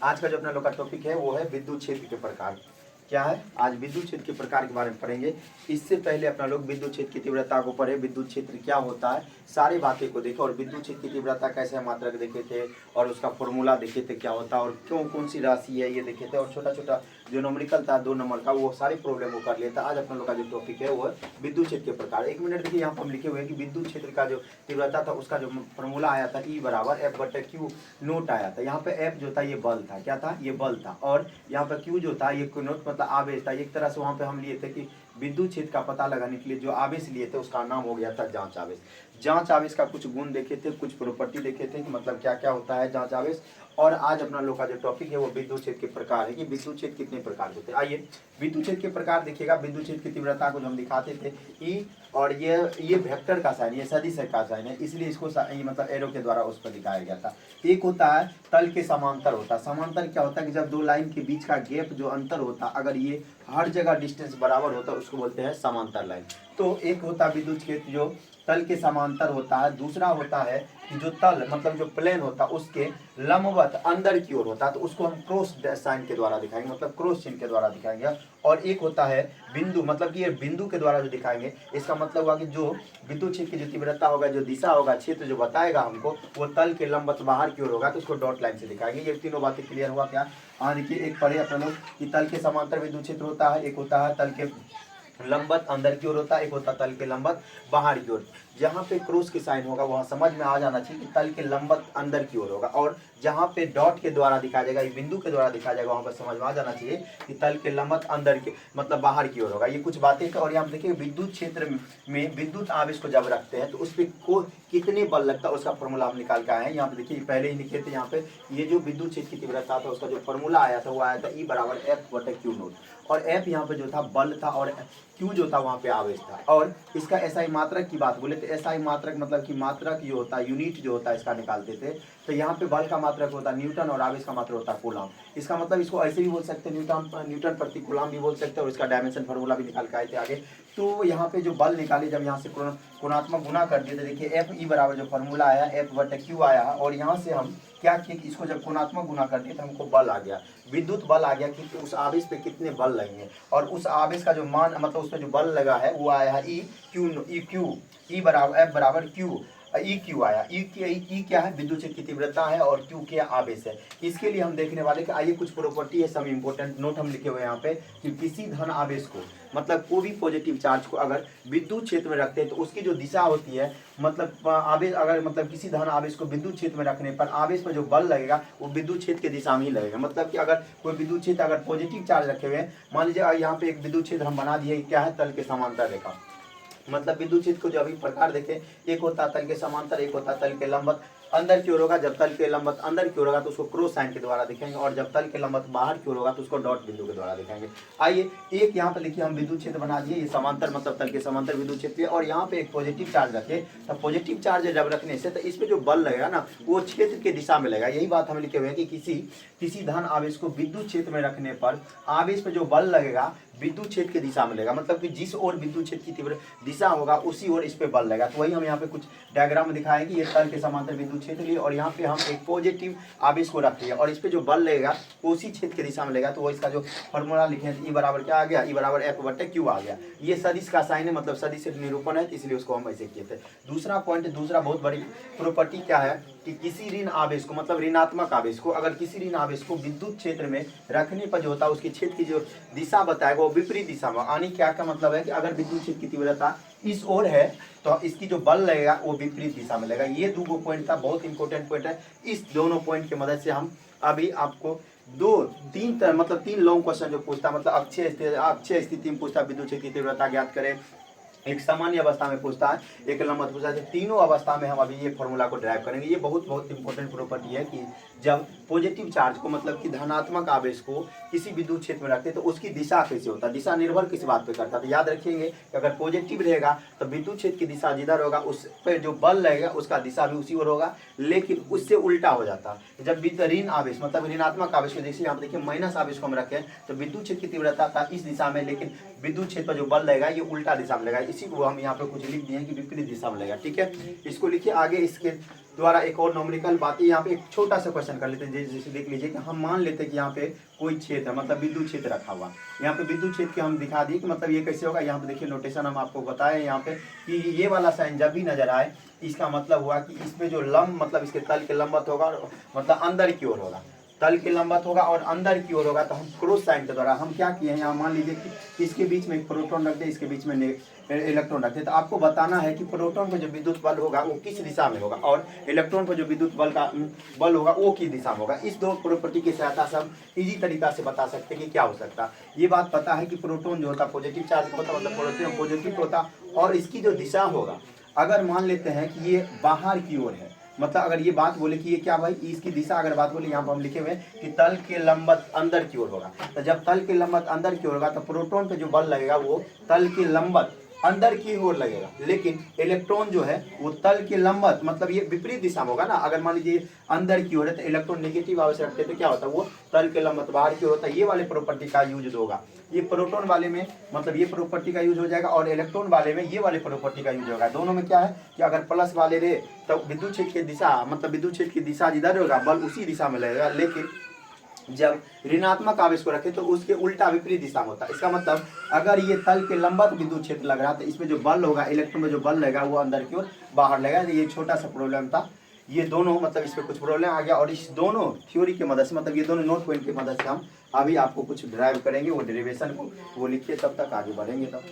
आज का जो अपना लोग का टॉपिक है वो है विद्युत क्षेत्र के प्रकार। क्या है? आज विद्युत क्षेत्र के प्रकार के बारे में पढ़ेंगे। इससे पहले अपना लोग विद्युत क्षेत्र की तीव्रता को पढ़े, विद्युत क्षेत्र क्या होता है, सारी बातें को देखे और विद्युत क्षेत्र की तीव्रता कैसे मात्रक देखे थे और उसका फॉर्मूला देखे थे क्या होता है और क्यों कौन सी राशि है ये देखे थे और छोटा छोटा जो नंबरिकल था 2 नंबर का वो सारी प्रॉब्लम को कर लिया था। आज अपना लोग का जो टॉपिक है वो है विद्युत क्षेत्र के प्रकार। 1 मिनट देखिए, यहाँ पर हम लिखे हुए हैं कि विद्युत क्षेत्र का जो तीव्रता था उसका जो फॉर्मूला आया था E बराबर F/Q नोट आया था। यहाँ पे F जो था ये बल था, क्या था? ये बल था। और यहाँ पर Q जो था ये नोट मतलब आवेश था। एक तरह से वहाँ पे हम लिए थे कि विद्युत क्षेत्र का पता लगाने के लिए जो आवेश लिए थे उसका नाम हो गया था जांच आवेश। जांच आवेश का कुछ गुण देखे थे, कुछ प्रॉपर्टी देखे थे कि मतलब क्या क्या होता है जांच आवेश। और आज अपना लोग का जो टॉपिक है वो विद्युत क्षेत्र के प्रकार है कि विद्युत क्षेत्र कितने प्रकार के होते हैं। आइए विद्युत क्षेत्र के प्रकार देखिएगा। विद्युत क्षेत्र की तीव्रता को जो हम दिखाते थे ई, और ये वेक्टर का साइन, ये सदिश का साइन है, इसलिए इसको मतलब एरो के द्वारा उस पर दिखाया गया था। एक होता है तल के समांतर होता है। समांतर क्या होता है कि जब दो लाइन के बीच का गैप जो अंतर होता है अगर ये हर जगह डिस्टेंस बराबर होता है उसको बोलते हैं समांतर लाइन। तो एक होता है विद्युत क्षेत्र जो तल के समांतर होता है। दूसरा होता है कि जो तल मतलब जो प्लेन होता है उसके लंबवत अंदर की ओर होता है, तो उसको हम क्रॉस साइन के द्वारा दिखाएंगे, मतलब क्रॉस चिन्ह के द्वारा दिखाएंगे। और एक होता है बिंदु, मतलब कि ये बिंदु के द्वारा जो दिखाएंगे, इसका मतलब हुआ कि जो विद्युत क्षेत्र की जो तीव्रता होगा, जो दिशा होगा, क्षेत्र जो बताएगा हमको वो तल के लंबवत बाहर की ओर होगा, तो उसको डॉट लाइन से दिखाएंगे। ये तीनों बातें क्लियर हुआ क्या? हाँ देखिए, एक पढ़े अपन लोग कि तल के समांतर विद्युत क्षेत्र होता है, एक होता है तल के लंबवत अंदर की ओर होता है, एक होता तल के लंबवत बाहर की ओर। जहाँ पे क्रॉस की साइन होगा वहाँ समझ में आ जाना चाहिए कि तल के लंबवत अंदर की ओर होगा, और जहाँ पे डॉट के द्वारा दिखाया जाएगा, बिंदु के द्वारा दिखाया जाएगा, वहाँ पर समझ में आ जाना चाहिए कि तल के लंबवत अंदर के मतलब बाहर की ओर होगा। ये कुछ बातें थे। और यहाँ देखिए विद्युत क्षेत्र में विद्युत आवेश को जब रखते हैं तो उस पर को कितने बल लगता है उसका फॉर्मूला हम निकाल के आए हैं। यहाँ पे देखिए पहले ही लिखे थे, यहाँ पे ये जो विद्युत क्षेत्र की तीव्रता था उसका जो फॉर्मूला आया था वो आया था E बराबर F/Q नोट। और F यहाँ पे जो था बल था और Q जो था वहाँ पे आवेश था। और इसका SI मात्रक की बात बोले तो SI मात्रक मतलब कि मात्रक जो होता है, यूनिट जो होता है इसका निकालते थे। तो यहाँ पे बल का मात्रक होता है न्यूटन और आवेश का मात्रक होता है कूलम। इसका मतलब इसको ऐसे भी बोल सकते हैं, न्यूटन प्रति कूलम भी बोल सकते हैं, और इसका डायमेंशन फार्मूला भी निकाल के आए थे आगे। तो यहाँ पे जो बल निकाले, जब यहाँ से कोणात्मक गुना कर दिए तो देखिए F बराबर जो फॉर्मूला आया F/Q आया, और यहाँ से हम क्या किए कि इसको जब कोणात्मक गुना कर दिए तो हमको बल आ गया, विद्युत बल आ गया कि उस आवेश पे कितने बल लगेंगे। और उस आवेश का जो मान मतलब उस पर जो बल लगा है वो आया है E बराबर F बराबर Q, EQ आया। ई क्या है? विद्युत क्षेत्र की तीव्रता है, और Q क्या? आवेश है। इसके लिए हम देखने वाले कि आइए कुछ प्रॉपर्टी है, सब इंपॉर्टेंट नोट हम लिखे हुए हैं यहाँ पे कि किसी धन आवेश को मतलब कोई भी पॉजिटिव चार्ज को अगर विद्युत क्षेत्र में रखते हैं तो उसकी जो दिशा होती है, मतलब आवेश अगर मतलब किसी धन आवेश को विद्युत क्षेत्र में रखने पर आवेश पर जो बल लगेगा वो विद्युत क्षेत्र के दिशा में ही लगेगा। मतलब कि अगर कोई विद्युत क्षेत्र अगर पॉजिटिव चार्ज रखे हुए हैं, मान लीजिए यहाँ पे एक विद्युत क्षेत्र हम बना दिए, क्या है? तल के समांतर रेखा। मतलब विद्युत क्षेत्र को जो अभी प्रकार देखें, एक होता तल के समांतर, एक होता तल के लंबवत अंदर की ओर होगा। जब तल के लंबवत अंदर की ओर होगा तो उसको क्रॉस साइन के द्वारा दिखाएंगे, और जब तल के लंबवत बाहर की ओर होगा तो उसको डॉट बिंदु के द्वारा दिखाएंगे। आइए एक यहाँ पे लिखिए, हम विद्युत क्षेत्र बना दिए, ये समांतर मतलब तल के समांतर विद्युत क्षेत्र है, और यहाँ पे एक पॉजिटिव चार्ज रखे। तो पॉजिटिव चार्ज जब रखने से तो इसमें जो बल लगेगा ना वो क्षेत्र के दिशा में लगेगा। यही बात हम लिखे हुए हैं कि किसी धन आवेश को विद्युत क्षेत्र में रखने पर आवेश पे जो बल लगेगा विद्युत क्षेत्र की दिशा में लगेगा। मतलब कि जिस ओर विद्युत क्षेत्र की तीव्र दिशा होगा उसी ओर इस पे बल लगेगा। तो वही हम यहाँ पे कुछ डायग्राम में दिखाएं कि ये तल के समांतर विद्युत क्षेत्र लिए, और यहाँ पे हम एक पॉजिटिव आवेश को रखते हैं और इस पे जो बल लगेगा उसी क्षेत्र की दिशा में लगेगा। तो वो इसका जो फॉर्मूला लिखे हैं, E बराबर क्या आ गया? E बराबर F/Q आ गया। ये सदिश का साइन है, मतलब सदिश निरूपण है, इसलिए उसको हम ऐसे किए थे। दूसरा पॉइंट, दूसरा बहुत बड़ी प्रॉपर्टी क्या है कि किसी ऋण आवेश को मतलब ऋणात्मक आवेश को, अगर किसी ऋण आवेश को विद्युत क्षेत्र में रखने पर जो होता है उसके क्षेत्र की जो दिशा बताएगा वो विपरीत दिशा में। यानी क्या का मतलब है कि अगर विद्युत क्षेत्र की तीव्रता इस ओर है तो इसकी जो बल लगेगा वो विपरीत दिशा में लगेगा। ये दो पॉइंट था, बहुत इंपॉर्टेंट पॉइंट है। इस दोनों पॉइंट की मदद से हम अभी आपको मतलब तीन लॉन्ग क्वेश्चन जो पूछता मतलब अक्षय स्थिति में पूछता विद्युत क्षेत्र की तीव्रता ज्ञात करें, एक सामान्य अवस्था में पूछता है, एक लंबवत पूछता है। तीनों अवस्था में हम अभी ये फॉर्मूला को ड्राइव करेंगे। ये बहुत इंपॉर्टेंट प्रॉपर्टी है कि जब पॉजिटिव चार्ज को मतलब कि धनात्मक आवेश को किसी विद्युत क्षेत्र में रखते हैं तो उसकी दिशा कैसे होता है, दिशा निर्भर किस बात पे करता है। तो याद रखिएगा कि अगर पॉजिटिव रहेगा तो विद्युत क्षेत्र की दिशा जिधर होगा उस पर जो बल लगेगा उसका दिशा भी उसी ओर होगा, लेकिन उससे उल्टा हो जाता है। जब ऋण आवेश मतलब ऋणात्मक आवेश को जैसे यहाँ पे देखिए माइनस आवेश को हम रखें तो विद्युत क्षेत्र की तीव्रता था इस दिशा में, लेकिन विद्युत क्षेत्र पर जो बल लगेगा ये उल्टा दिशा में लगेगा। इसी को हम यहाँ पे कुछ लिख दिए कि विपरीत दिशा में लगेगा। ठीक है, इसको लिखिए आगे। इसके द्वारा एक और न्यूमेरिकल बात है। यहाँ पे एक छोटा सा क्वेश्चन कर लेते हैं, जैसे देख लीजिए कि हम मान लेते हैं कि यहाँ पे कोई क्षेत्र है, मतलब विद्युत क्षेत्र रखा हुआ। यहाँ पे विद्युत क्षेत्र के हम दिखा दिए कि मतलब ये कैसे होगा। यहाँ पे देखिए नोटेशन हम आपको बताए यहाँ पे कि ये वाला साइन जब भी नजर आए इसका मतलब हुआ कि इसमें जो लंब मतलब इसके तल के लंबवत होगा, मतलब अंदर की ओर होगा, तल के लंबवत होगा और अंदर की ओर होगा। तो हम क्रॉस साइन के द्वारा हम क्या किए हैं, यहाँ मान लीजिए कि इसके बीच में एक प्रोटॉन रख दे, इसके बीच में इलेक्ट्रॉन रख दे। तो आपको बताना है कि प्रोटॉन पर जो विद्युत बल होगा वो किस दिशा में होगा और इलेक्ट्रॉन पर जो विद्युत बल होगा वो किस दिशा में होगा। इस दो प्रॉपर्टी की सहायता से हम इजी तरीका से बता सकते हैं कि क्या हो सकता है। ये बात पता है कि प्रोटॉन जो होता है पॉजिटिव चार्ज होता, मतलब प्रोटॉन पॉजिटिव होता, और इसकी जो दिशा होगा, अगर मान लेते हैं कि ये बाहर की ओर है, मतलब अगर ये बात बोले कि ये क्या भाई इसकी दिशा अगर बात बोले, यहाँ पर हम लिखे हुए हैं कि तल के लंबवत अंदर की ओर होगा। तो जब तल के लंबवत अंदर की ओर होगा तो प्रोटॉन पे जो बल लगेगा वो तल के लंबवत अंदर की ओर लगेगा, लेकिन इलेक्ट्रॉन जो है वो तल के लंबवत मतलब ये विपरीत दिशा में होगा ना। अगर मान लीजिए अंदर की ओर है तो इलेक्ट्रॉन नेगेटिव आवेश रखते हैं तो क्या होता है, वो तल के लंबवत बाहर की ओर होता है। ये वाले प्रॉपर्टी का यूज होगा। ये प्रोटॉन वाले में मतलब ये प्रॉपर्टी का यूज हो जाएगा और इलेक्ट्रॉन वाले में ये वाले प्रॉपर्टी का यूज होगा। दोनों में क्या है कि अगर प्लस वाले रहे तो विद्युत क्षेत्र की दिशा मतलब विद्युत क्षेत्र की दिशा जिधर होगा बल उसी दिशा में लगेगा, लेकिन जब ऋणात्मक आवेश को रखे तो उसके उल्टा विपरीत दिशा में होता है। इसका मतलब अगर ये तल के लंबवत विद्युत क्षेत्र लग रहा है तो इसमें जो बल होगा इलेक्ट्रॉन में जो बल लगेगा वो अंदर की ओर बाहर लगेगा। ये छोटा सा प्रॉब्लम था। ये दोनों मतलब इस पर कुछ प्रॉब्लम आ गया और इस दोनों थ्योरी की मदद से मतलब ये दोनों नोट पॉइंट की मदद से हम अभी आपको कुछ ड्राइव करेंगे, वो डेरिवेशन को वो लिखिए, तब तक आगे बढ़ेंगे तब।